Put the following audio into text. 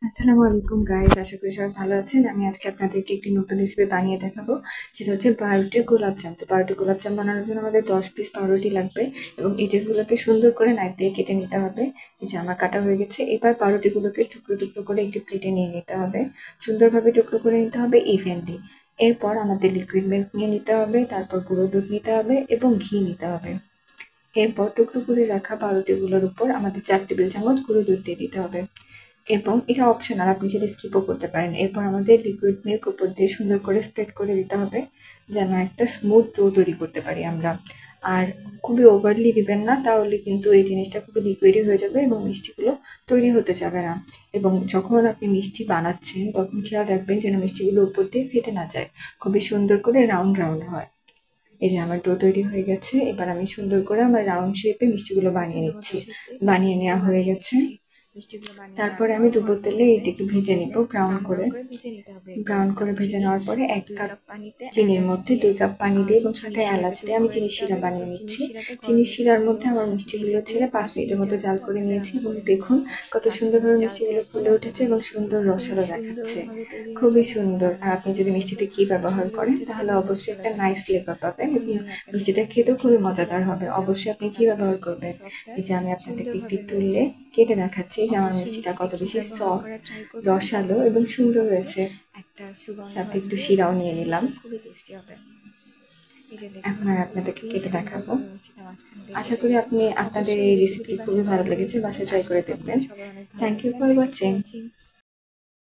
আসসালামু আলাইকুম গাইস, আশা করি সবাই ভালো আছেন। আমি আজকে আপনাদেরকে একটি নতুন রেসিপি বানিয়ে দেখাবো। সেটা হচ্ছে পাউরুটির গোলাপজাম। তো পাউরুটি গোলাপজাম বানানোর জন্য আমাদের 10 পিস পাউরুটি লাগবে এবং এজেসগুলোকে সুন্দর করে নাইফ দিয়ে কেটে নিতে হবে। এই যে আমার কাটা হয়ে গেছে। এবার পাউরুটিগুলোকে টুকরো টুকরো করে একটি প্লেটে নিয়ে নিতে হবে। সুন্দরভাবে টুকরো করে নিতে হবে ইভেনলি। এরপর আমাদের লিকুইড মিল্ক নিয়ে নিতে হবে, তারপর গুঁড়ো দুধ নিতে হবে এবং ঘি নিতে হবে। এরপর টুকরো করে রাখা পাউরুটিগুলোর উপর আমাদের 4 টেবিল চামচ গুঁড়ো দুধ দিয়ে দিতে হবে এবং এটা অপশনাল, আপনি সেটা স্কিপও করতে পারেন। এরপর আমাদের লিকুইড মিল্ক উপর দিয়ে সুন্দর করে স্প্রেড করে দিতে হবে যেন একটা স্মুথ ডো তৈরি করতে পারি আমরা। আর খুবই ওভারলি দিবেন না, তাহলে কিন্তু এই জিনিসটা খুবই লিকুইডই হয়ে যাবে এবং মিষ্টিগুলো তৈরি হতে যাবে না। এবং যখন আপনি মিষ্টি বানাচ্ছেন তখন খেয়াল রাখবেন যেন মিষ্টিগুলো উপর দিয়ে ফেটে না যায়, খুবই সুন্দর করে রাউন্ড রাউন্ড হয়। এই যে আমার ডো তৈরি হয়ে গেছে। এবার আমি সুন্দর করে আমার রাউন্ড শেপে মিষ্টিগুলো বানিয়ে নিচ্ছি। বানিয়ে নেওয়া হয়ে গেছে। তারপরে আমি ডুবো তেলে এটিকে ভেজে নিব ব্রাউন করে। ব্রাউন করে ভেজে নেওয়ার পরে 1 কাপ চিনির মধ্যে 2 কাপ পানি দিয়ে এবং সাথে এলাচ দিয়ে আমি চিনি শিরা বানিয়ে নিচ্ছি। চিনি শিরার মধ্যে আমার মিষ্টিগুলো ছেড়ে 5 মিনিটের মতো জাল করে নিয়েছি এবং দেখুন কত সুন্দরভাবে মিষ্টিগুলো ফুলে উঠেছে এবং সুন্দর রসালো দেখাচ্ছে, খুবই সুন্দর। আর আপনি যদি মিষ্টিতে ঘি ব্যবহার করেন তাহলে অবশ্যই একটা নাইস ফ্লেভার পাবেন এবং মিষ্টিটা খেতেও খুবই মজাদার হবে। অবশ্যই আপনি ঘি ব্যবহার করবেন। এই যে আমি আপনাদেরকে একটি তুলে কেটে দেখাচ্ছি যে আমার মিষ্টিটা কত বেশি সফট, রসালো এবং সুন্দর হয়েছে। সাথে একটু শিরাও নিয়ে নিলাম। এখন আমি আপনাদেরকে কেটে দেখাবো। আশা করি আপনাদের এই রেসিপি খুবই ভালো লেগেছে, বাসায় ট্রাই করে দেখবেন। Thank you for watching.